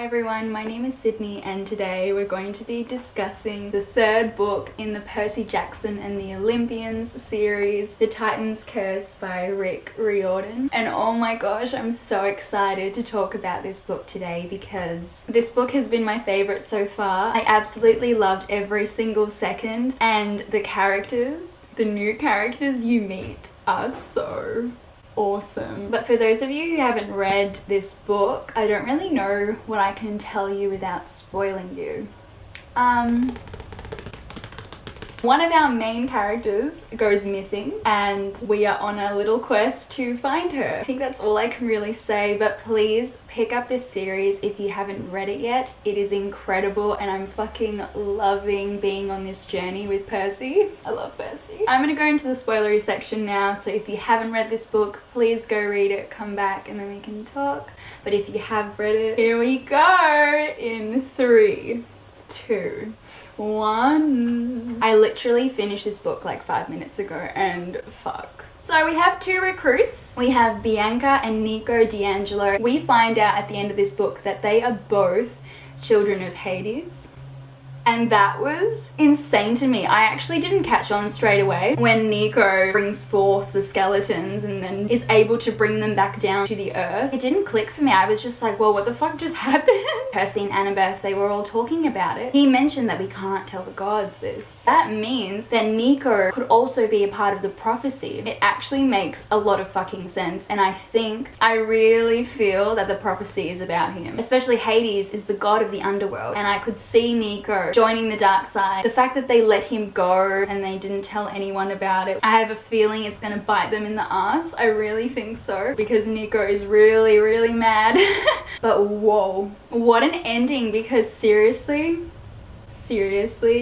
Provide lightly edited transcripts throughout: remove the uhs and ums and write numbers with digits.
everyone, my name is Sydney and today we're going to be discussing the third book in the Percy Jackson and the Olympians series, The Titan's Curse by Riordan. And oh my gosh, I'm so excited to talk about this book today because this book has been my favorite so far. I absolutely loved every single second, and the characters, the new characters you meet are so awesome. But for those of you who haven't read this book, I don't really know what I can tell you without spoiling you. One of our main characters goes missing and we are on a little quest to find her. I think that's all I can really say, but please pick up this series if you haven't read it yet. It is incredible and I'm fucking loving being on this journey with Percy. I love Percy. I'm gonna go into the spoilery section now, so if you haven't read this book, please go read it, come back and then we can talk. But if you have read it, here we go in 3, 2, 1. I literally finished this book like 5 minutes ago and fuck. So we have 2 recruits. We have Bianca and Nico D'Angelo. We find out at the end of this book that they are both children of Hades. And that was insane to me. I actually didn't catch on straight away when Nico brings forth the skeletons and then is able to bring them back down to the earth. It didn't click for me. I was just like, well, what the fuck just happened? Percy and Annabeth, they were all talking about it. He mentioned that we can't tell the gods this. That means that Nico could also be a part of the prophecy. It actually makes a lot of fucking sense. And I really feel that the prophecy is about him. Especially Hades is the god of the underworld. And I could see Nico joining the dark side. The fact that they let him go and they didn't tell anyone about it, I have a feeling it's gonna bite them in the ass. I really think so, because Nico is really, really mad. But whoa, what an ending, because seriously.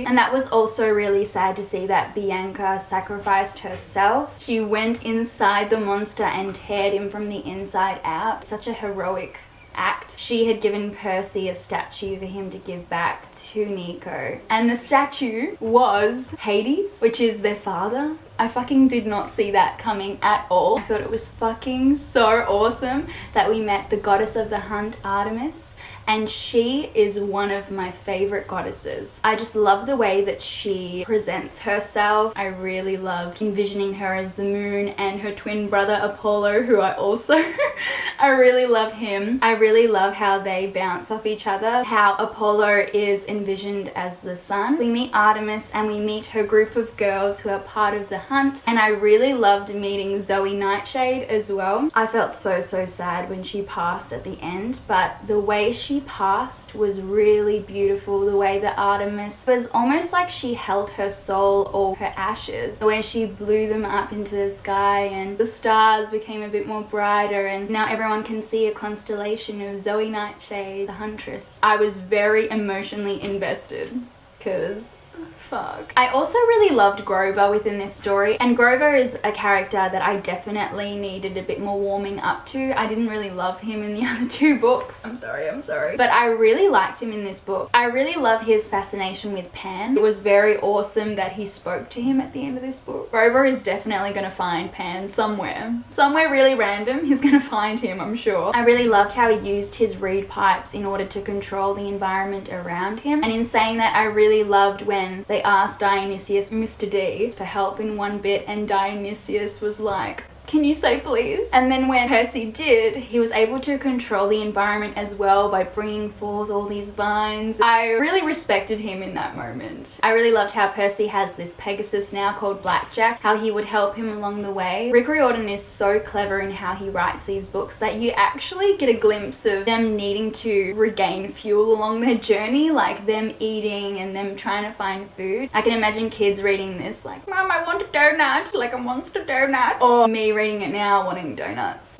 And that was also really sad to see that Bianca sacrificed herself. She went inside the monster and teared him from the inside out. Such a heroic act. She had given Percy a statue for him to give back to Nico, and the statue was Hades, which is their father. I fucking did not see that coming at all. I thought it was fucking so awesome that we met the goddess of the hunt, Artemis, and she is one of my favorite goddesses. I just love the way that she presents herself. I really loved envisioning her as the moon, and her twin brother Apollo, who I really love him. I really love how they bounce off each other, how Apollo is envisioned as the sun. We meet Artemis and we meet her group of girls who are part of the hunt, and I really loved meeting Zoe Nightshade as well. I felt so sad when she passed at the end, but the way she passed was really beautiful. The way that Artemis was almost like she held her soul or her ashes, the way she blew them up into the sky and the stars became a bit more brighter, and now everyone can see a constellation of Zoe Nightshade, the huntress. I was very emotionally invested because fuck. I also really loved Grover within this story, and Grover is a character that I definitely needed a bit more warming up to. I didn't really love him in the other 2 books. I'm sorry. But I really liked him in this book. I really love his fascination with Pan. It was very awesome that he spoke to him at the end of this book. Grover is definitely gonna find Pan somewhere. Somewhere really random, he's gonna find him, I'm sure. I really loved how he used his reed pipes in order to control the environment around him. And in saying that, I really loved when they asked Dionysius, Mr. D, for help in one bit, and Dionysius was like, can you say please? And then when Percy did, he was able to control the environment as well by bringing forth all these vines. I really respected him in that moment. I really loved how Percy has this Pegasus now called Blackjack, how he would help him along the way. Riordan is so clever in how he writes these books that you actually get a glimpse of them needing to regain fuel along their journey, like them eating and them trying to find food. I can imagine kids reading this like, Mom, I want a donut, like a monster donut. Or me reading it now wanting donuts.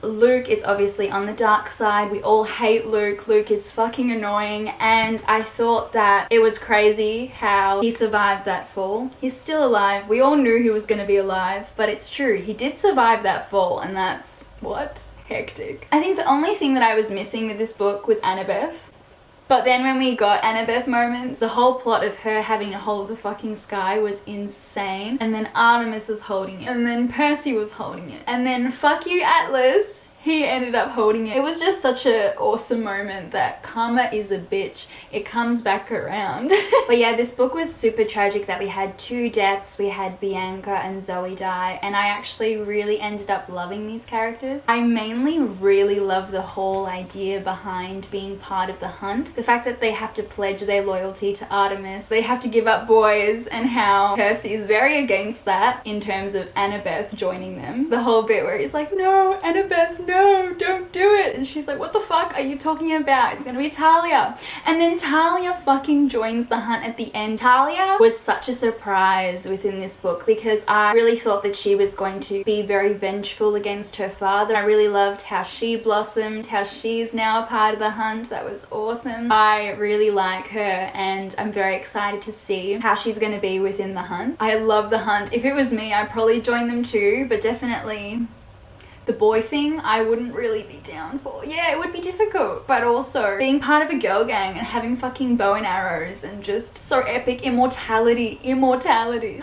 Luke is obviously on the dark side. We all hate Luke. Luke is fucking annoying, and I thought that it was crazy how he survived that fall. He's still alive. We all knew he was gonna be alive, but it's true, he did survive that fall, and that's what? Hectic. I think the only thing that I was missing with this book was Annabeth. But then when we got Annabeth moments, the whole plot of her having to hold the fucking sky was insane. And then Artemis was holding it. And then Percy was holding it. And then fuck you, Atlas. he ended up holding it. It was just such an awesome moment that karma is a bitch. It comes back around. But yeah, this book was super tragic that we had 2 deaths. We had Bianca and Zoe die, and I actually really ended up loving these characters. I mainly really love the whole idea behind being part of the hunt. The fact that they have to pledge their loyalty to Artemis, they have to give up boys, and how Percy is very against that in terms of Annabeth joining them. The whole bit where he's like, no, Annabeth, no, don't do it. And she's like, what the fuck are you talking about? It's gonna be Talia. And then Talia fucking joins the hunt at the end. Talia was such a surprise within this book because I really thought that she was going to be very vengeful against her father. I really loved how she blossomed, how she's now a part of the hunt. That was awesome. I really like her, and I'm very excited to see how she's going to be within the hunt. I love the hunt. If it was me, I'd probably join them too, but definitely the boy thing I wouldn't really be down for. Yeah, it would be difficult, but also being part of a girl gang and having fucking bow and arrows and just so epic. Immortality.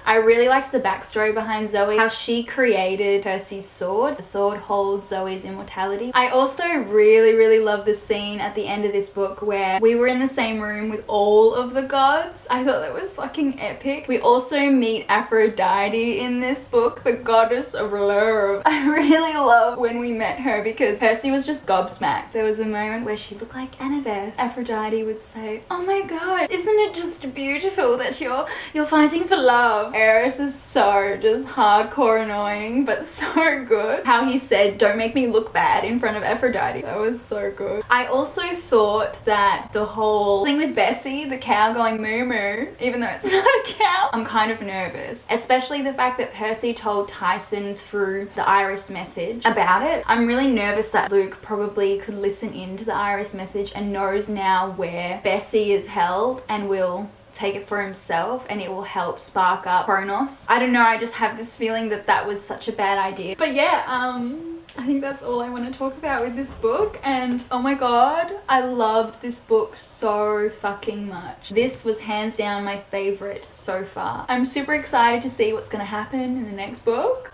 I really liked the backstory behind Zoe, how she created Percy's sword. The sword holds Zoe's immortality. I also really love the scene at the end of this book where we were in the same room with all of the gods. I thought that was fucking epic. We also meet Aphrodite in this book, the goddess of love. I really love when we met her because Percy was just gobsmacked. There was a moment where she looked like Annabeth. Aphrodite would say, oh my god, isn't it just beautiful that you're fighting for love? Eris is so just hardcore annoying, but so good. How he said, don't make me look bad in front of Aphrodite. That was so good. I also thought that the whole thing with Bessie, the cow going moo moo, even though it's not a cow, I'm kind of nervous. Especially the fact that Percy told Tyson through the Iris message about it. I'm really nervous that Luke probably could listen into the Iris message and knows now where Bessie is held and will take it for himself, and it will help spark up Kronos. I don't know, I just have this feeling that that was such a bad idea. But yeah, I think that's all I want to talk about with this book, and oh my god, I loved this book so fucking much. This was hands down my favorite so far. I'm super excited to see what's gonna happen in the next book.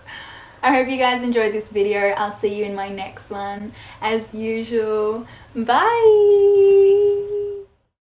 I hope you guys enjoyed this video. I'll see you in my next one as usual. Bye!